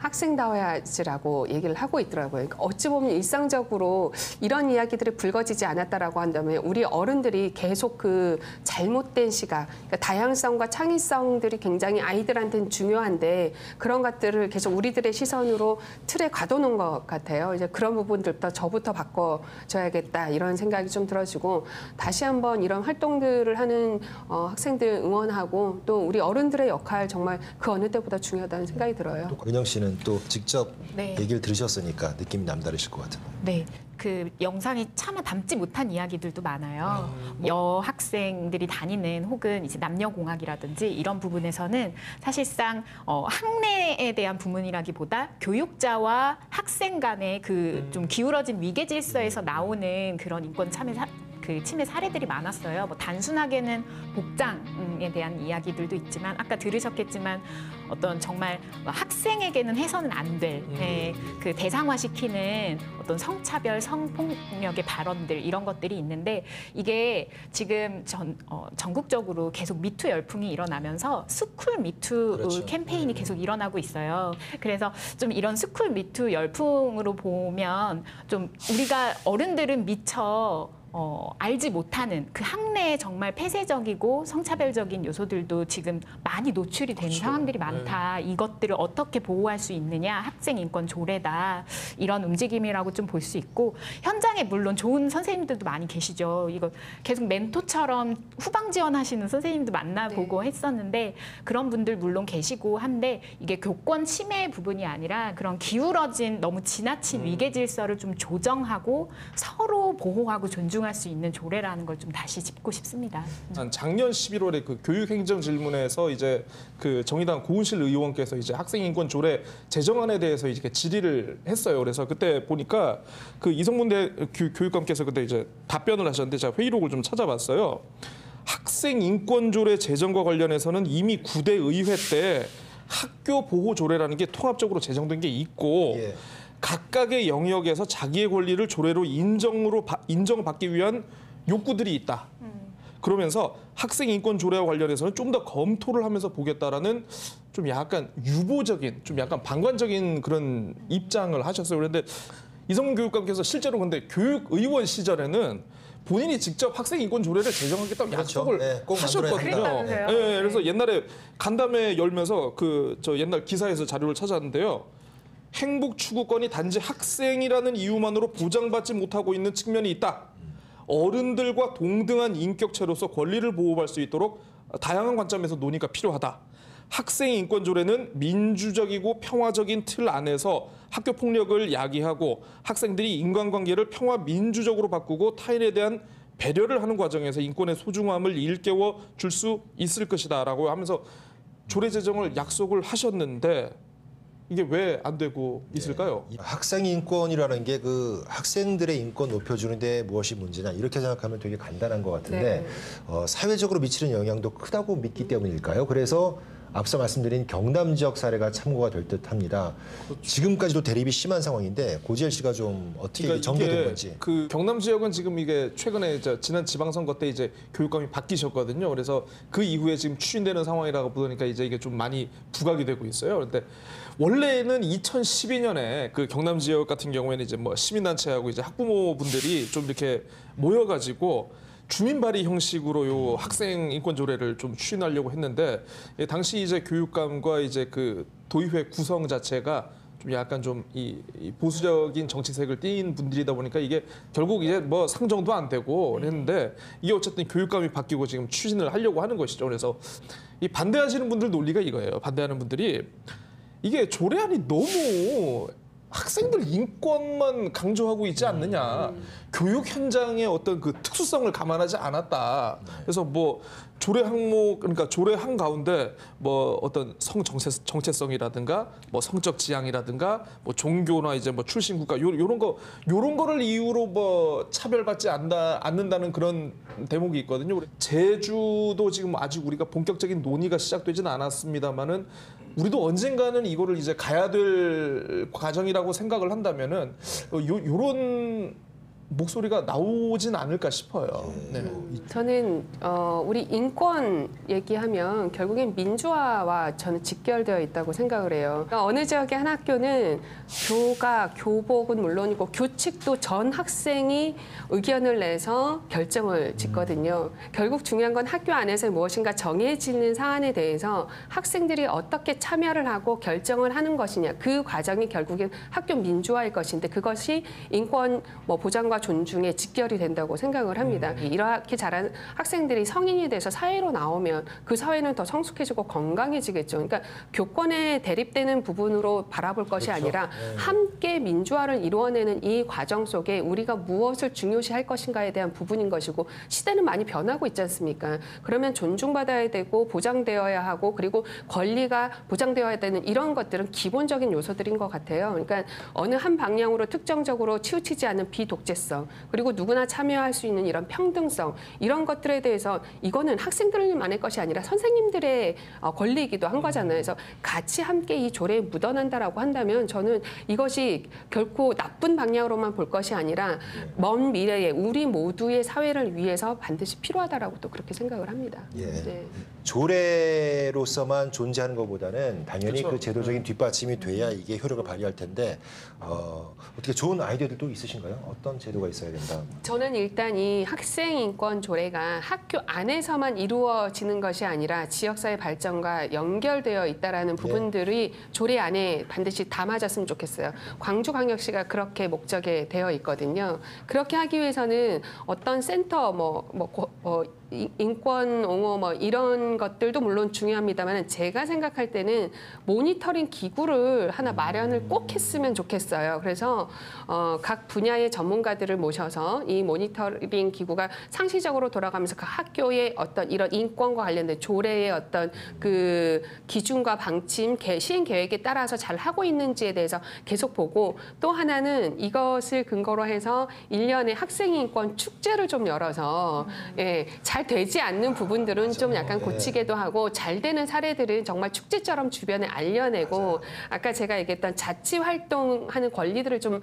학생다워야지라고 얘기를 하고 있더라고요. 그러니까 어찌 보면 일상적으로 이런 이야기들이 불거지지 않았다라고 한다면 우리 어른들이 계속 그 잘못된 시각, 그러니까 다양성과 창의성들이 굉장히 아이들한테는 중요한데 그런 것들을 계속 우리들의 시선으로 틀에 가둬놓은 것 같아요. 이제 그런 부분들부터 저부터 바꿔줘야겠다 이런 생각이 좀 들어지고 다시 한번 이런 활동들을 하는 학생들 응원하고 또 우리 어른들의 역할 정말 그 어느 때보다 중요하다는 생각이 들어요. 은영 씨는 또 직접 네. 얘기를 들으셨으니까 느낌이 남다르실 것 같아요. 네. 그 영상이 차마 담지 못한 이야기들도 많아요. 여학생들이 다니는 혹은 이제 남녀공학이라든지 이런 부분에서는 사실상 학내에 대한 부분이라기보다 교육자와 학생 간의 그 좀 기울어진 위계 질서에서 나오는 그런 인권 그 침해 사례들이 많았어요. 뭐 단순하게는 복장에 대한 이야기들도 있지만 아까 들으셨겠지만 어떤 정말 학생에게는 해서는 안 될 그 대상화시키는 어떤 성차별, 성폭력의 발언들 이런 것들이 있는데 이게 지금 전국적으로 계속 미투 열풍이 일어나면서 스쿨 미투 그렇죠. 캠페인이 계속 일어나고 있어요. 그래서 좀 이런 스쿨 미투 열풍으로 보면 좀 우리가 어른들은 미처 알지 못하는 그 학내에 정말 폐쇄적이고 성차별적인 요소들도 지금 많이 노출이 된 그렇죠. 상황들이 많다. 이것들을 어떻게 보호할 수 있느냐. 학생 인권 조례다. 이런 움직임이라고 좀 볼 수 있고 현장에 물론 좋은 선생님들도 많이 계시죠. 이거 계속 멘토처럼 후방 지원하시는 선생님도 만나보고 했었는데 그런 분들 물론 계시고 한데 이게 교권 침해 부분이 아니라 그런 기울어진 너무 지나친 위계 질서를 좀 조정하고 서로 보호하고 존중할 수 있는 조례라는 걸 좀 다시 짚고 싶습니다. 작년 11월에 그 교육행정 질문에서 이제 그 정의당 고은실 의원께서 이제 학생인권 조례 제정안에 대해서 이제 질의를 했어요. 그래서 그때 보니까 그 이성문 교육감께서 그때 이제 답변을 하셨는데 제가 회의록을 좀 찾아봤어요. 학생인권조례 제정과 관련해서는 이미 9대 의회 때 학교 보호 조례라는 게 통합적으로 제정된 게 있고 예. 각각의 영역에서 자기의 권리를 조례로 인정받기 위한 욕구들이 있다. 그러면서 학생인권 조례와 관련해서는 좀 더 검토를 하면서 보겠다라는 좀 약간 유보적인, 좀 약간 방관적인 그런 입장을 하셨어요. 그런데 이성문 교육감께서 실제로 근데 교육의원 시절에는 본인이 직접 학생인권 조례를 제정하겠다고 그렇죠. 약속을 네, 꼭 하셨거든요. 그랬다면서요. 네, 그래서 옛날에 간담회 열면서 저 옛날 기사에서 자료를 찾았는데요. 행복 추구권이 단지 학생이라는 이유만으로 보장받지 못하고 있는 측면이 있다. 어른들과 동등한 인격체로서 권리를 보호할 수 있도록 다양한 관점에서 논의가 필요하다. 학생 인권 조례는 민주적이고 평화적인 틀 안에서 학교 폭력을 야기하고 학생들이 인간관계를 평화 민주적으로 바꾸고 타인에 대한 배려를 하는 과정에서 인권의 소중함을 일깨워 줄 수 있을 것이다라고 하면서 조례 제정을 약속을 하셨는데 이게 왜 안 되고 있을까요? 학생 인권이라는 게 그 학생들의 인권 높여주는데 무엇이 문제냐 이렇게 생각하면 되게 간단한 것 같은데 사회적으로 미치는 영향도 크다고 믿기 때문일까요? 그래서 앞서 말씀드린 경남 지역 사례가 참고가 될 듯합니다. 그렇죠. 지금까지도 대립이 심한 상황인데 고지열 씨가 좀 어떻게 그러니까 전개된 건지. 그 경남 지역은 지금 이게 최근에 지난 지방선거 때 이제 교육감이 바뀌셨거든요. 그래서 그 이후에 지금 추진되는 상황이라고 보니까 이제 이게 좀 많이 부각이 되고 있어요. 그런데 원래는 2012년에 그 경남 지역 같은 경우에는 이제 뭐 시민단체하고 이제 학부모분들이 좀 이렇게 모여가지고 주민 발의 형식으로 요 학생 인권 조례를 좀 추진하려고 했는데 당시 이제 교육감과 이제 그 도의회 구성 자체가 좀 약간 좀 이 보수적인 정치색을 띈 분들이다 보니까 이게 결국 이제 뭐 상정도 안 되고 했는데 이게 어쨌든 교육감이 바뀌고 지금 추진을 하려고 하는 것이죠. 그래서 이 반대하시는 분들 논리가 이거예요. 반대하는 분들이 이게 조례안이 너무 학생들 인권만 강조하고 있지 않느냐. 교육 현장의 어떤 그 특수성을 감안하지 않았다. 그래서 뭐 조례 항목, 그러니까 조례 한 가운데 뭐 어떤 성 정체성이라든가 뭐 성적 지향이라든가 뭐 종교나 이제 뭐 출신 국가 요런 거를 이유로 뭐 차별받지 않는다는 그런 대목이 있거든요. 제주도 지금 아직 우리가 본격적인 논의가 시작되지는 않았습니다만은 우리도 언젠가는 이거를 이제 가야 될 과정이라고 생각을 한다면은 요런 목소리가 나오진 않을까 싶어요. 네. 저는 우리 인권 얘기하면 결국엔 민주화와 저는 직결되어 있다고 생각을 해요. 그러니까 어느 지역의 한 학교는 교가, 교복은 물론이고 교칙도 전 학생이 의견을 내서 결정을 짓거든요. 결국 중요한 건 학교 안에서 무엇인가 정해지는 사안에 대해서 학생들이 어떻게 참여를 하고 결정을 하는 것이냐. 그 과정이 결국엔 학교 민주화일 것인데 그것이 인권 보장과 존중에 직결이 된다고 생각을 합니다. 이렇게 자란 학생들이 성인이 돼서 사회로 나오면 그 사회는 더 성숙해지고 건강해지겠죠. 그러니까 교권에 대립되는 부분으로 바라볼 것이 아니라 함께 민주화를 이루어내는 이 과정 속에 우리가 무엇을 중요시할 것인가에 대한 부분인 것이고 시대는 많이 변하고 있지 않습니까? 그러면 존중받아야 되고 보장되어야 하고 그리고 권리가 보장되어야 되는 이런 것들은 기본적인 요소들인 것 같아요. 그러니까 어느 한 방향으로 특정적으로 치우치지 않는 비독재성 다양성, 그리고 누구나 참여할 수 있는 이런 평등성, 이런 것들에 대해서 이거는 학생들만의 것이 아니라 선생님들의 권리이기도 한 거잖아요. 그래서 같이 함께 이 조례에 묻어난다라고 한다면 저는 이것이 결코 나쁜 방향으로만 볼 것이 아니라 먼 미래에 우리 모두의 사회를 위해서 반드시 필요하다라고 또 그렇게 생각을 합니다. 예. 네. 조례로서만 존재하는 것보다는 당연히 그렇죠. 그 제도적인 뒷받침이 돼야 이게 효력을 발휘할 텐데 어떻게 좋은 아이디어들도 있으신가요? 어떤 제도가 있어야 된다? 저는 일단 이 학생 인권 조례가 학교 안에서만 이루어지는 것이 아니라 지역사회 발전과 연결되어 있다라는 부분들이 조례 안에 반드시 담아졌으면 좋겠어요. 광주광역시가 그렇게 목적에 되어 있거든요. 그렇게 하기 위해서는 어떤 센터 인권 옹호 이런 것들도 물론 중요합니다만 제가 생각할 때는 모니터링 기구를 하나 마련을 꼭 했으면 좋겠어요. 그래서 각 분야의 전문가들을 모셔서 이 모니터링 기구가 상시적으로 돌아가면서 그 학교의 어떤 이런 인권과 관련된 조례의 어떤 그 기준과 방침, 시행 계획에 따라서 잘 하고 있는지에 대해서 계속 보고, 또 하나는 이것을 근거로 해서 1년에 학생 인권 축제를 좀 열어서 잘 되지 않는 부분들은 좀 약간 고치게도 하고, 잘 되는 사례들은 정말 축제처럼 주변에 알려내고, 아까 제가 얘기했던 자치 활동하는 권리들을 좀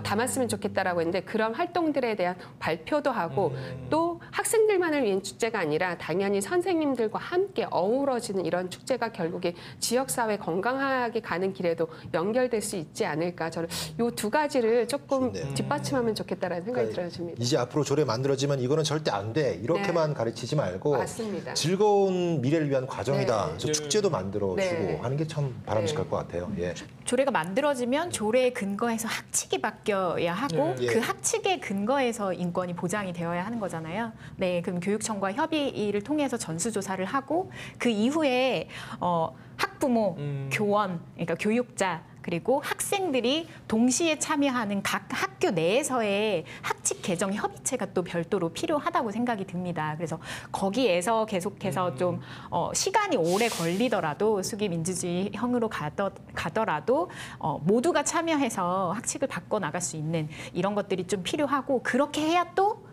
담았으면 좋겠다라고 했는데, 그런 활동들에 대한 발표도 하고, 또 학생들만을 위한 축제가 아니라 당연히 선생님들과 함께 어우러지는 이런 축제가 결국에 지역사회 건강하게 가는 길에도 연결될 수 있지 않을까. 저는 이 두 가지를 조금 좋네요. 뒷받침하면 좋겠다라는 생각이 들어집니다. 이제 앞으로 조례 만들어지면 이거는 절대 안 돼. 이렇게만 가르치지 말고 맞습니다. 즐거운 미래를 위한 과정이다. 네. 저 축제도 만들어주고 네. 하는 게 참 바람직할 것 같아요. 예. 조례가 만들어지면 조례에 근거해서 학칙이 바뀌어야 하고 예. 그 학칙에 근거해서 인권이 보장이 되어야 하는 거잖아요. 네, 그럼 교육청과 협의를 통해서 전수조사를 하고 그 이후에 학부모, 교원, 그러니까 교육자 그리고 학생들이 동시에 참여하는 각 학교 내에서의 학칙 개정 협의체가 또 별도로 필요하다고 생각이 듭니다. 그래서 거기에서 계속해서 좀 시간이 오래 걸리더라도 수기 민주주의형으로 가더라도 모두가 참여해서 학칙을 바꿔 나갈 수 있는 이런 것들이 좀 필요하고, 그렇게 해야 또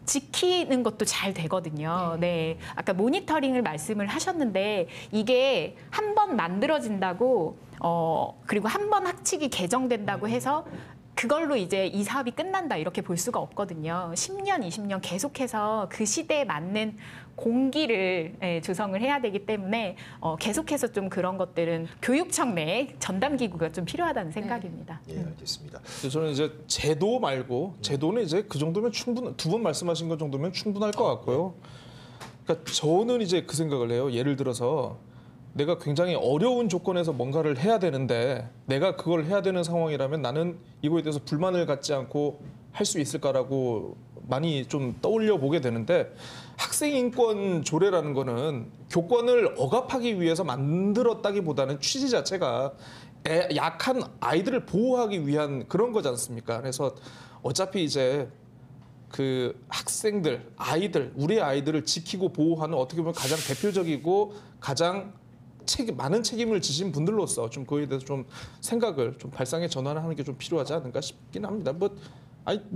지키는 것도 잘 되거든요. 네, 아까 모니터링을 말씀을 하셨는데 이게 한 번 만들어진다고 그리고 한 번 학칙이 개정된다고 해서 그걸로 이제 이 사업이 끝난다 이렇게 볼 수가 없거든요. 10년, 20년 계속해서 그 시대에 맞는 공기를 조성을 해야 되기 때문에 계속해서 좀 그런 것들은 교육청 내에 전담 기구가 좀 필요하다는 생각입니다. 예, 알겠습니다. 저는 이제 제도 말고 제도는 이제 그 정도면 두 번 말씀하신 것 정도면 충분할 것 같고요. 그러니까 저는 이제 그 생각을 해요. 예를 들어서 내가 굉장히 어려운 조건에서 뭔가를 해야 되는데 내가 그걸 해야 되는 상황이라면 나는 이거에 대해서 불만을 갖지 않고 할 수 있을까라고 많이 좀 떠올려 보게 되는데, 학생 인권 조례라는 거는 교권을 억압하기 위해서 만들었다기보다는 취지 자체가 약한 아이들을 보호하기 위한 그런 거지 않습니까? 그래서 어차피 이제 그 학생들, 아이들, 우리 아이들을 지키고 보호하는 어떻게 보면 가장 대표적이고 가장 많은 책임을 지신 분들로서 좀 그거에 대해서 좀 생각을 좀 발상의 전환을 하는 게 좀 필요하지 않을까 싶긴 합니다. 뭐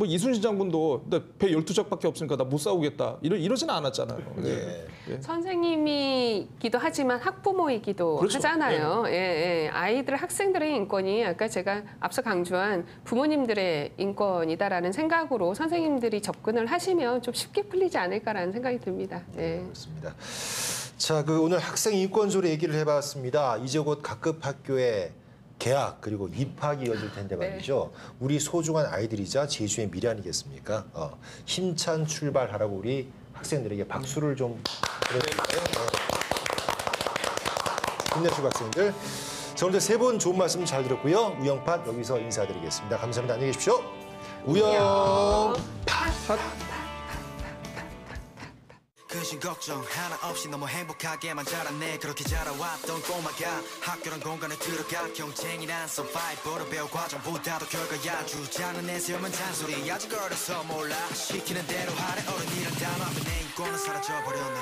이순신 장군도 배 12척밖에 없으니까 나 못 싸우겠다 이러지는 않았잖아요. 예. 예. 선생님이기도 하지만 학부모이기도 그렇죠. 하잖아요. 예. 아이들, 학생들의 인권이 아까 제가 앞서 강조한 부모님들의 인권이다라는 생각으로 선생님들이 접근을 하시면 좀 쉽게 풀리지 않을까라는 생각이 듭니다. 예. 그렇습니다. 자, 오늘 학생 인권 조례 얘기를 해봤습니다. 이제 곧 각급 학교에 개학 그리고 입학이 이어질 텐데 말이죠. 우리 소중한 아이들이자 제주의 미래 아니겠습니까? 힘찬 출발하라고 우리 학생들에게 박수를 좀 보내드릴까요? 힘내시고 학생들. 자, 오늘 세 분 좋은 말씀 잘 들었고요. 우영팟 여기서 인사드리겠습니다. 감사합니다. 안녕히 계십시오. 우영. 근심 걱정 하나 없이 너무 행복하게만 자랐네. 그렇게 자라왔던 꼬마가 학교란 공간에 들어가 경쟁이란 서바이벌을 배워 과정보다도 결과야. 주장은 내세우면 잔소리 아직 어려서 몰라. 시키는 대로 하래 어른이란 단어 앞에 내 인권은 사라져버렸네.